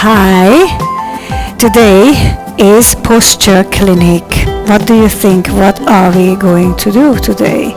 Hi, today is posture clinic. What do you think? What are we going to do today?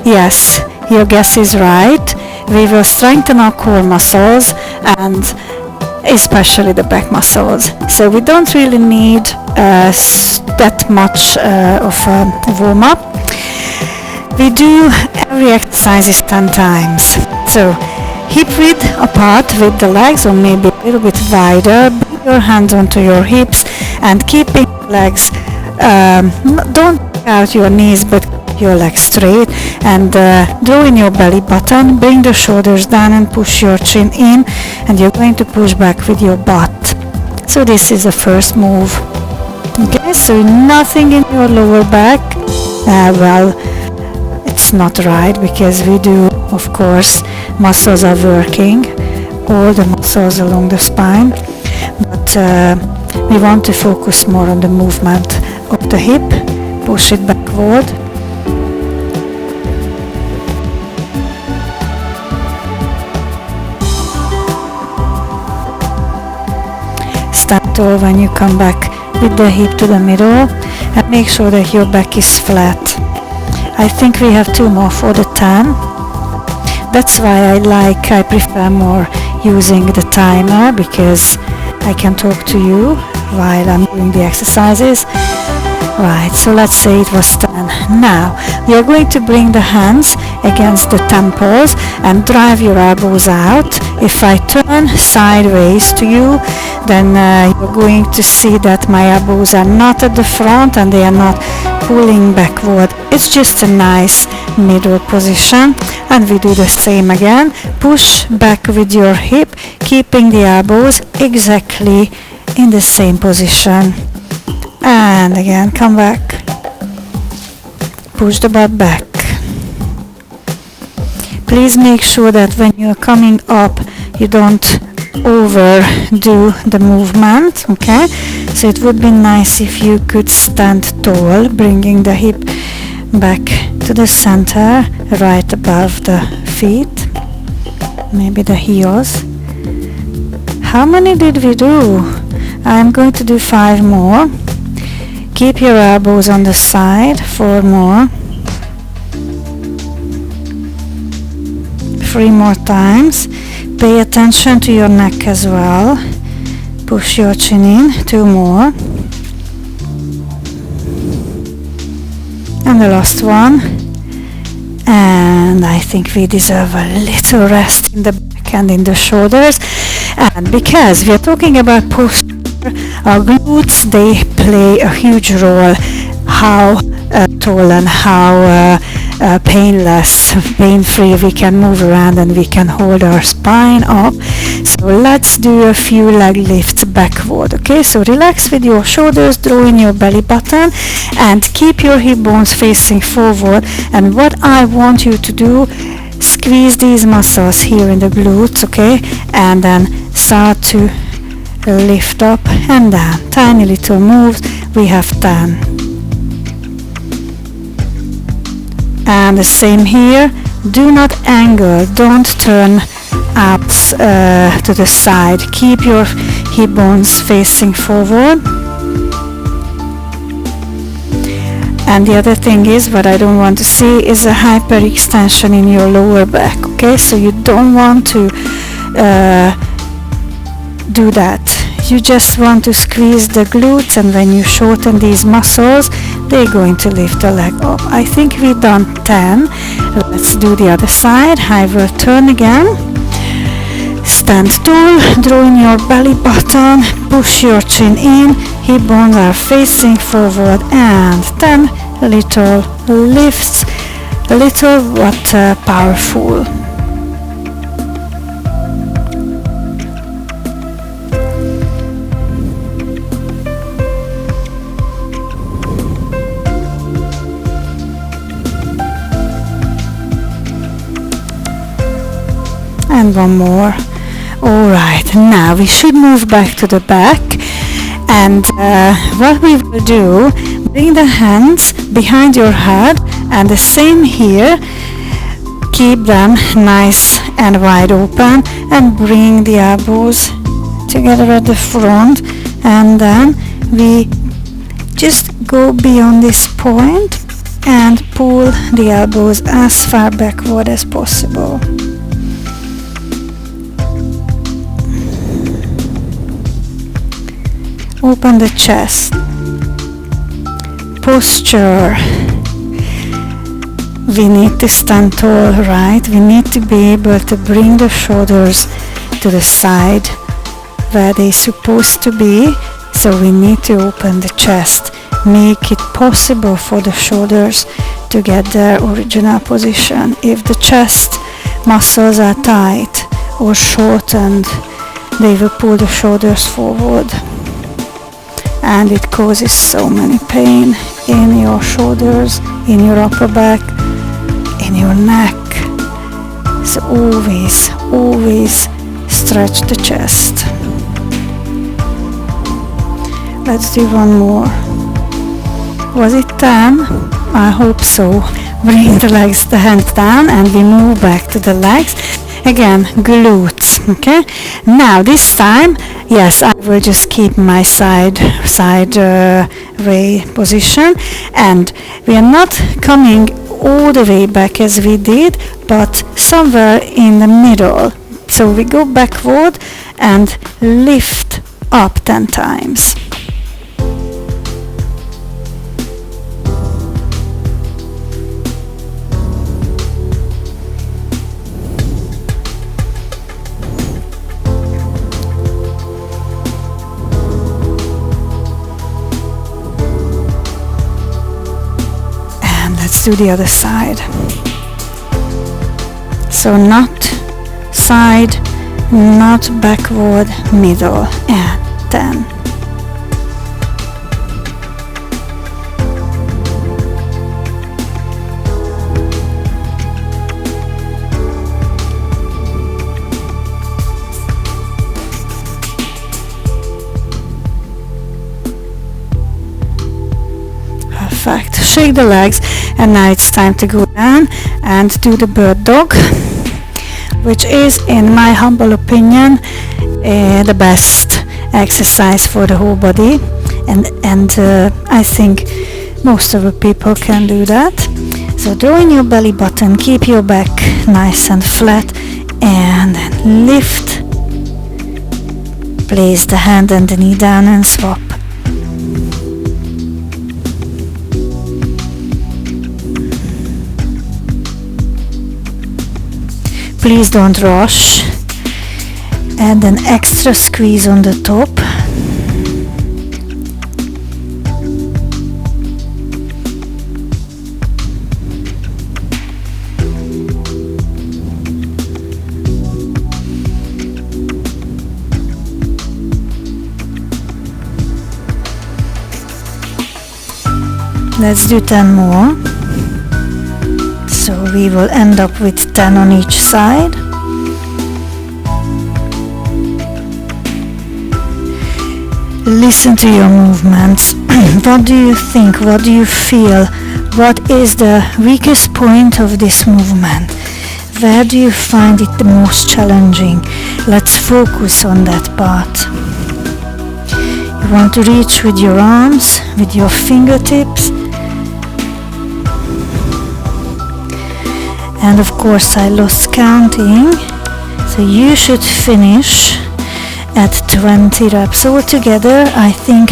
Yes, your guess is right. We will strengthen our core muscles and especially the back muscles. So we don't really need that much of a warm-up. We do every exercise is 10 times. So hip width apart with the legs, or maybe a little bit wider. Bring your hands onto your hips and keeping legs, don't take out your knees but keep your legs straight, and draw in your belly button. Bring the shoulders down and push your chin in, and you're going to push back with your butt. So this is the first move. Okay, so nothing in your lower back. Well, it's not right, because we do, of course, muscles are working, all the muscles along the spine, but we want to focus more on the movement of the hip. Push it backward. Stand tall when you come back with the hip to the middle, and make sure that your back is flat. I think we have 2 more for the 10. That's why I prefer more using the timer, because I can talk to you while I'm doing the exercises. Right, so let's say it was 10. Now we are going to bring the hands against the temples and drive your elbows out. If I turn sideways to you, then you're going to see that my elbows are not at the front and they are not pulling backward. It's just a nice middle position, and we do the same again. Push back with your hip, keeping the elbows exactly in the same position. And again, come back. Push the butt back. Please make sure that when you're coming up, you don't overdo the movement, okay? So it would be nice if you could stand tall, bringing the hip back to the center, right above the feet, maybe the heels. How many did we do? I'm going to do 5 more. Keep your elbows on the side. 4 more. 3 more times. Pay attention to your neck as well. Push your chin in. 2 more. And the last one. And I think we deserve a little rest in the back and in the shoulders. And because we are talking about posture, our glutes, they play a huge role. How tall and how painless, pain-free we can move around, and we can hold our spine up. So let's do a few leg lifts backward. Okay, so relax with your shoulders, draw in your belly button, and keep your hip bones facing forward. And what I want you to do, squeeze these muscles here in the glutes, okay, and then start to lift up and down. Tiny little moves. We have 10. And the same here. Do not angle, don't turn up to the side. Keep your hip bones facing forward. And the other thing is, what I don't want to see is a hyperextension in your lower back, okay? So you don't want to do that. You just want to squeeze the glutes, and when you shorten these muscles, they're going to lift the leg up. I think we've done 10. Let's do the other side. I will turn again. Stand tall, draw in your belly button, push your chin in, hip bones are facing forward, and 10 little lifts, little but powerful. And 1 more. Alright, now we should move back to the back, and what we will do, bring the hands behind your head, and the same here. Keep them nice and wide open, and bring the elbows together at the front, and then we just go beyond this point and pull the elbows as far backward as possible. Open the chest. Posture. We need to stand tall, right? We need to be able to bring the shoulders to the side where they're supposed to be. So we need to open the chest, make it possible for the shoulders to get their original position. If the chest muscles are tight or shortened, they will pull the shoulders forward, and it causes so many pain in your shoulders, in your upper back, in your neck. So always stretch the chest. Let's do one more. Was it 10? I hope so. Bring the legs, the hands down, and we move back to the legs. Again, glutes, okay? Now this time, yes, I will just keep my side way position, and we are not coming all the way back as we did, but somewhere in the middle. So we go backward and lift up 10 times. Let's do the other side. So not side, not backward, middle, and 10. Perfect. Shake the legs, and now it's time to go down and do the bird dog, which is, in my humble opinion, the best exercise for the whole body, and I think most of the people can do that. So draw in your belly button, keep your back nice and flat, and then lift. Place the hand and the knee down and swap. Please don't rush. And an extra squeeze on the top. Let's do 10 more. So we will end up with 10 on each side. Listen to your movements. What do you think? What do you feel? What is the weakest point of this movement? Where do you find it the most challenging? Let's focus on that part. You want to reach with your arms, with your fingertips. And of course I lost counting, so you should finish at 20 reps altogether. I think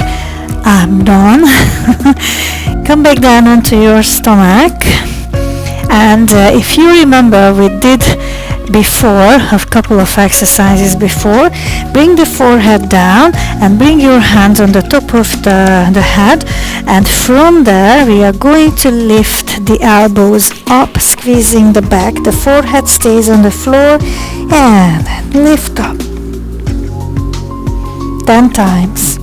I'm done. Come back down onto your stomach, and if you remember, we did before a couple of exercises before. Bring the forehead down and bring your hands on the top of the head, and from there we are going to lift the elbows up, squeezing the back. The forehead stays on the floor, and then lift up 10 times.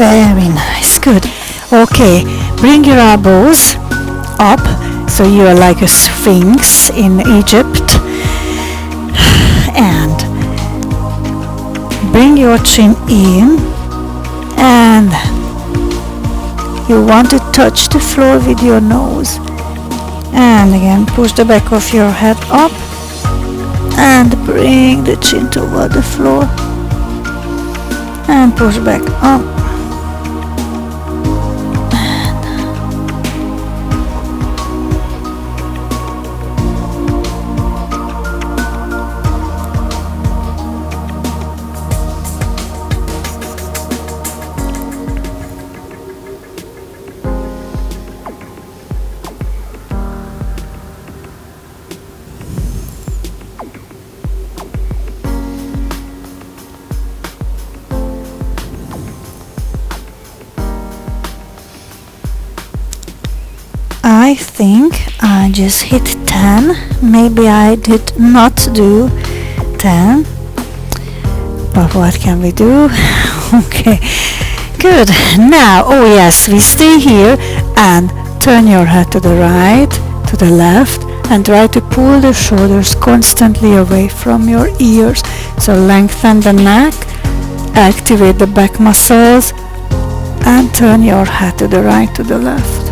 Very nice. Good. Okay, bring your elbows up so you are like a sphinx in Egypt, and bring your chin in, and you want to touch the floor with your nose, and again push the back of your head up and bring the chin toward the floor and push back up. I think I just hit 10. Maybe I did not do 10. But what can we do? Okay, good. Now, oh yes, we stay here and turn your head to the right, to the left, and try to pull the shoulders constantly away from your ears. So lengthen the neck, activate the back muscles, and turn your head to the right, to the left.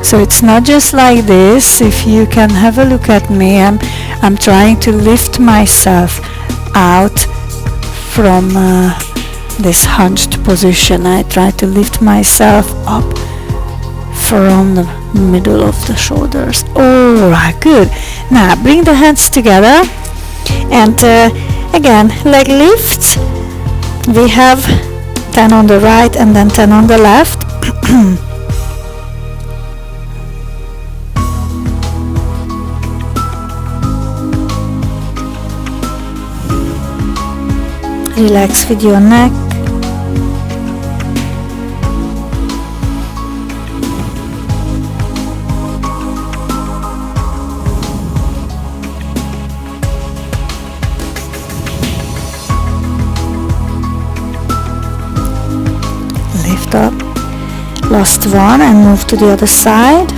So it's not just like this. If you can have a look at me, I'm trying to lift myself out from this hunched position. I try to lift myself up from the middle of the shoulders. Alright, good. Now bring the hands together, and again, leg lifts. We have 10 on the right and then 10 on the left. Relax with your neck. Lift up. Last one, and move to the other side.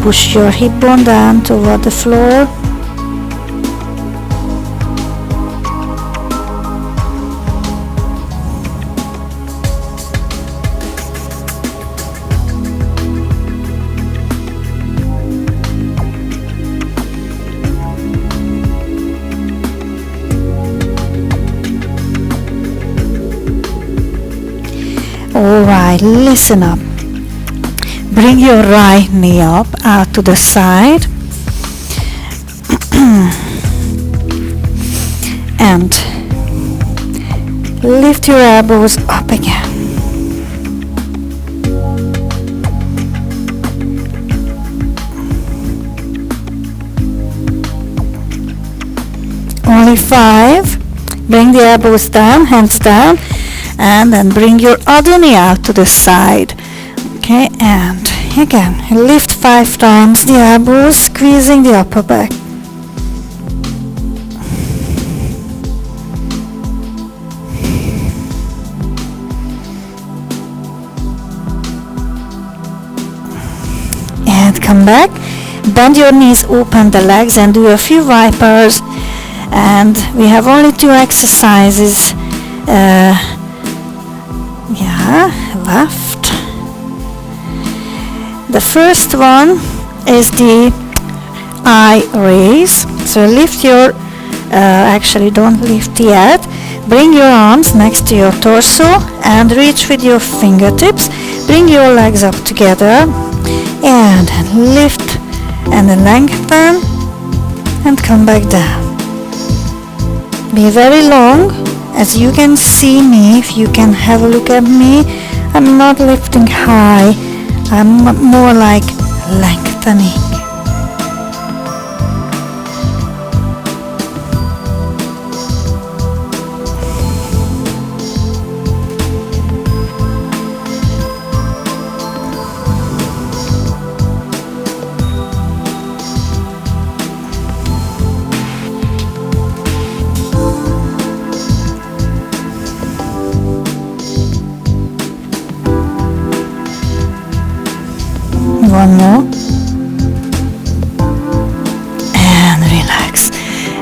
Push your hip bone down toward the floor. Alright, listen up. Bring your right knee up, out to the side. And lift your elbows up again. Only 5. Bring the elbows down, hands down. And then bring your other knee out to the side. Okay, and again, lift 5 times the elbows, squeezing the upper back. And come back. Bend your knees, open the legs, and do a few vipers. And we have only 2 exercises. Left. The first one is the eye raise. So lift your, actually don't lift yet. Bring your arms next to your torso and reach with your fingertips. Bring your legs up together and lift and then lengthen and come back down. Be very long. As you can see me, if you can have a look at me, I'm not lifting high, I'm more like lengthening. one more. And relax.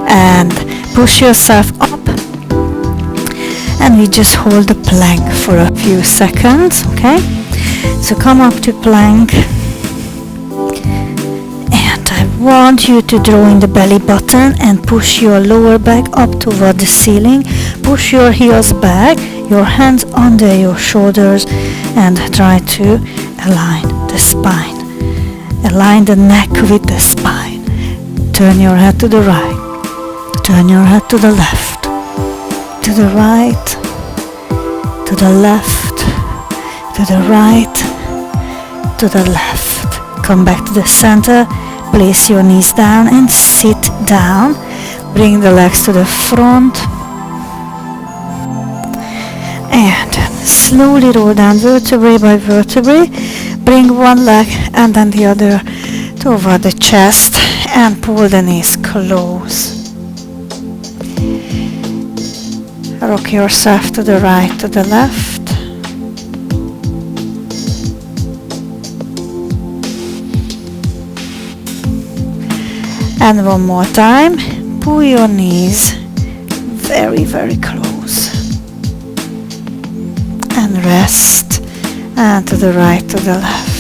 And push yourself up. And we just hold the plank for a few seconds, okay? So come up to plank. And I want you to draw in the belly button and push your lower back up toward the ceiling. Push your heels back, your hands under your shoulders, and try to align the spine. Align the neck with the spine. Turn your head to the right. Turn your head to the left. To the right. To the left. To the right. To the left. Come back to the center. Place your knees down and sit down. Bring the legs to the front. And slowly roll down vertebrae by vertebrae. Bring one leg and then the other toward the chest and pull the knees close. Rock yourself to the right, to the left. And one more time, pull your knees very, very close. And rest, and to the right, to the left.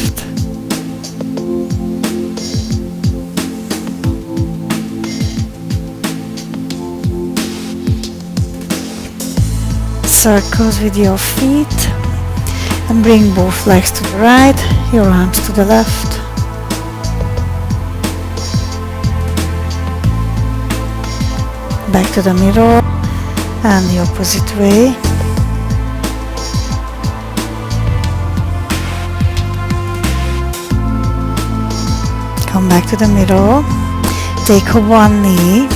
Circles with your feet, and bring both legs to the right, your arms to the left. Back to the middle and the opposite way. Come back to the middle. Take one knee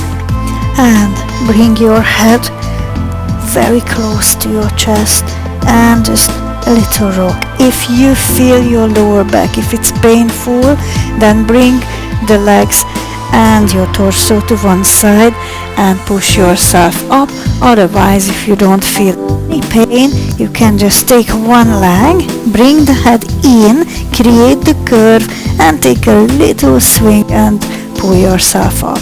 and bring your head very close to your chest and just a little rock. If you feel your lower back, if it's painful, then bring the legs and your torso to one side and push yourself up. Otherwise, if you don't feel any pain, you can just take one leg, bring the head in, create the curve and take a little swing and pull yourself up.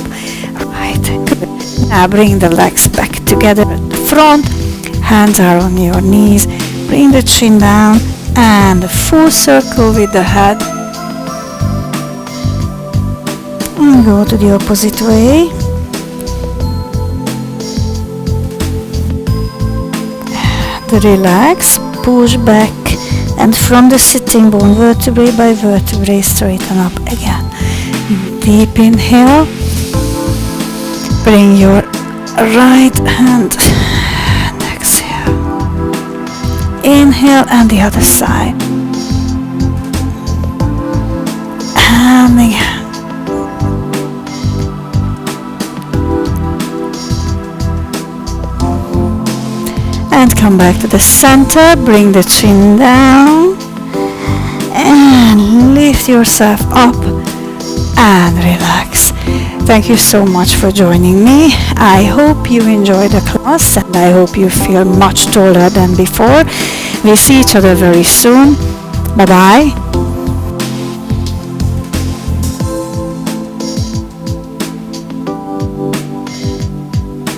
Right, good. Now bring the legs back together at the front, hands are on your knees, bring the chin down and a full circle with the head. And go to the opposite way. And relax, push back and from the sitting bone, vertebrae by vertebrae, straighten up again. Deep inhale. Bring your right hand and exhale. Inhale and the other side. And again. And come back to the center, bring the chin down and lift yourself up and relax. Thank you so much for joining me. I hope you enjoyed the class and I hope you feel much taller than before. We'll see each other very soon. Bye bye.